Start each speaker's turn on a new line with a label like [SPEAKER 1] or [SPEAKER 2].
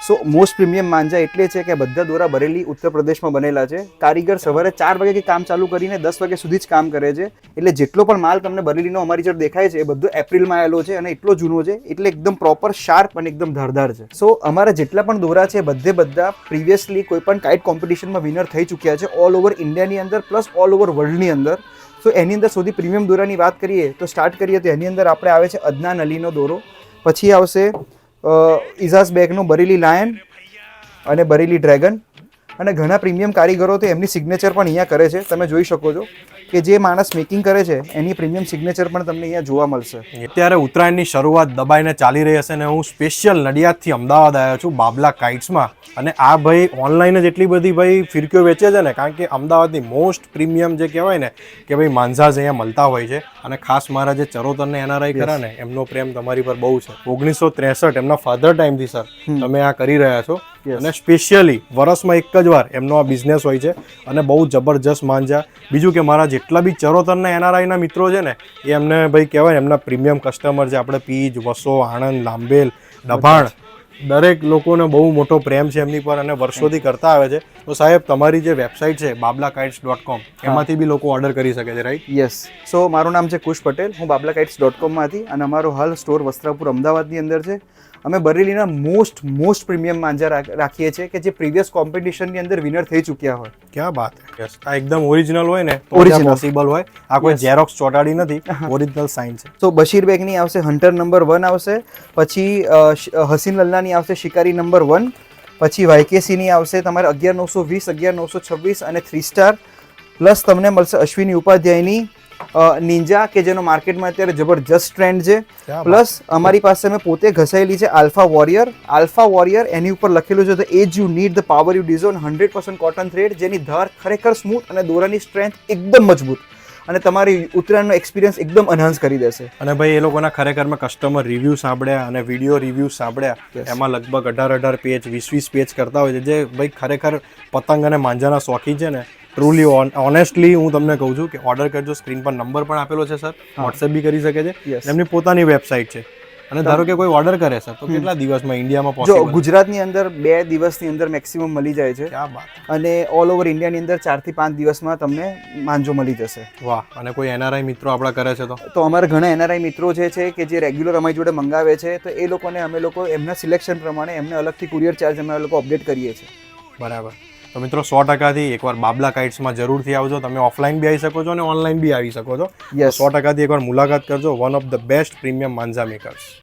[SPEAKER 1] સો most premium માંજા એટલે છે કે બધા દોરા બરેલી ઉત્તર પ્રદેશમાં બનેલા છે. કારીગર સવારે 4 વાગે કામ ચાલુ કરીને 10 વાગ્યા સુધી જ કામ કરે છે. એટલે જેટલો પણ માલ તમને બરેલીનો અમારી જોડે દેખાય છે એ બધો એપ્રિલમાં આવેલો છે અને એટલો જૂનો છે એટલે એકદમ પ્રોપર શાર્પ અને એકદમ ધારદાર છે. સો અમારા જેટલા પણ દોરા છે બધા પ્રીવિયસલી કોઈ પણ કાઇટ કોમ્પિટિશનમાં વિનર થઈ ચૂક્યા છે ઓલ ઓવર ઇન્ડિયાની અંદર પ્લસ ઓલ ઓવર વર્લ્ડની અંદર. સો એની અંદર સૌથી પ્રીમિયમ દોરાની વાત કરીએ તો સ્ટાર્ટ કરીએ તો એની અંદર આપણે આવે છે અદનાન અલીનો દોરો, પછી આવશે ઇઝાઝ બેગનો બરેલી લાયન અને બરેલી ડ્રેગન, અને ઘણા પ્રીમિયમ કારીગરો તો એમની સિગ્નેચર પણ અહીંયા કરે છે. તમે જોઈ શકો છો કે જે માણસ મેકિંગ કરે છે એની પ્રીમિયમ સિગ્નેચર પણ તમને અહીંયા જોવા મળશે.
[SPEAKER 2] અત્યારે ઉત્તરાયણની શરૂઆત દબાઈને ચાલી રહી હશે ને હું સ્પેશિયલ નડિયાદથી અમદાવાદ આવ્યો છું બાબલા કાઇટ્સમાં, અને આ ભાઈ ઓનલાઈન જ એટલી બધી ભાઈ ફિરકીઓ વેચે છે ને, કારણ કે અમદાવાદની મોસ્ટ પ્રીમિયમ જે કહેવાય ને કે ભાઈ માંઝાઝ અહીંયા મળતા હોય છે. અને ખાસ મારા જે ચરોતરને એનઆરઆઈ ખરા ને એમનો પ્રેમ તમારી પર બહુ છે. 1963 એમના ફાધર ટાઈમથી સર તમે આ કરી રહ્યા છો, અને સ્પેશિયલી વર્ષમાં એક જ વાર એમનો આ બિઝનેસ હોય છે અને બહુ જબરજસ્ત માંજા. બીજું કે મારા જેટલા બી ચરોતરના એનઆરઆઈના મિત્રો છે ને એ એમને ભાઈ કહેવાય ને એમના પ્રીમિયમ કસ્ટમર છે. આપણે પીજ, વસો, આણંદ, લાંબેલ, દભાણ દરેક લોકોને બહુ મોટો પ્રેમ છે એમની પર અને વર્ષોથી કરતા આવે છે. તો સાહેબ તમારી જે વેબસાઇટ છે bablakaits.com એમાંથી બી લોકો ઓર્ડર કરી શકે છે, રાઈટ?
[SPEAKER 1] યસ. સો મારું નામ છે કુશ પટેલ, હું bablakaits.com અને અમારો હાલ સ્ટોર વસ્ત્રાપુર અમદાવાદની અંદર છે. અમે બરેલીના મોસ્ટ પ્રીમિયમ માંજા રાખીએ છીએ કે જે પ્રીવિયસ કોમ્પિટિશનની અંદર વિનર થઈ ચૂક્યા હોય.
[SPEAKER 2] ક્યાં વાત છે. યસ, આ એકદમ ઓરિજિનલ હોય ને તો જ પોસિબલ હોય. આ કોઈ ઝેરોક્સ ચોટાડી નથી, ઓરિજિનલ સાઇન છે.
[SPEAKER 1] તો બશીર બેગની આવશે હન્ટર નંબર 1 આવશે, પછી હસીન લલ્લાની આવશે શિકારી નંબર 1, પછી વાયકેસીની આવશે તમારે 11920, 11926 અને 3 સ્ટાર, પ્લસ તમને મળશે અશ્વિની ઉપાધ્યાયની નિંજા કે જેનો માર્કેટમાં અત્યારે જબરજસ્ત ટ્રેન્ડ છે. પ્લસ અમારી પાસે અમે પોતે ઘસાયેલી છે આલ્ફા વોરિયર. એની ઉપર લખેલું છે the edge you need the power you deserve, 100% cotton thread, જેની ધાર ખરેખર સ્મૂથ અને દોરાની સ્ટ્રેન્થ એકદમ મજબૂત અને તમારી ઉત્તરાયણનો એક્સપિરિયન્સ એકદમ એનહાન્સ કરી દેશે.
[SPEAKER 2] અને ભાઈ એ લોકોના ખરેખરમાં કસ્ટમર રિવ્યૂ સાંભળ્યા અને વિડીયો રિવ્યૂ સાંભળ્યા, એમાં લગભગ 18 પેજ 20 પેજ કરતા હોય છે, જે ભાઈ ખરેખર પતંગ અને માંજાના શોખીન છે ને. ટ્રુલી ઓનેસ્ટલી હું તમને કહું છું કે ઓર્ડર કરજો. સ્ક્રીન પર નંબર પણ આપેલો છે સર, વોટ્સએપ બી કરી શકે છે. એમની પોતાની વેબસાઇટ છે. અને ધારો કે કોઈ ઓર્ડર કરે સર તો કેટલા દિવસમાં ઇન્ડિયામાં પોસિબલ?
[SPEAKER 1] જો ગુજરાતની અંદર 2 દિવસની અંદર મેક્સિમમ મળી જાય છે.
[SPEAKER 2] ક્યાં વાત.
[SPEAKER 1] અને ઓલ ઓવર ઇન્ડિયાની અંદર 4 થી 5 દિવસમાં તમને માંજો મળી જશે.
[SPEAKER 2] વાહ. અને કોઈ એનઆરઆઈ મિત્રો આપણા કરે છે
[SPEAKER 1] તો અમારા ઘણા એનઆરઆઈ મિત્રો છે કે જે રેગ્યુલર અમારી જોડે મંગાવે છે, તો એ લોકોને અમે લોકો એમના સિલેક્શન પ્રમાણે એમને અલગથી કુરિયર ચાર્જ અમે લોકો અપડેટ કરીએ છીએ.
[SPEAKER 2] બરાબર. તો મિત્રો 100%થી એકવાર બાબલા કાઇટ્સમાં જરૂરથી આવજો. તમે ઓફલાઈન બી આવી શકો છો અને ઓનલાઈન બી આવી શકો છો. 100%થી એકવાર મુલાકાત કરજો. One of the best premium manja makers.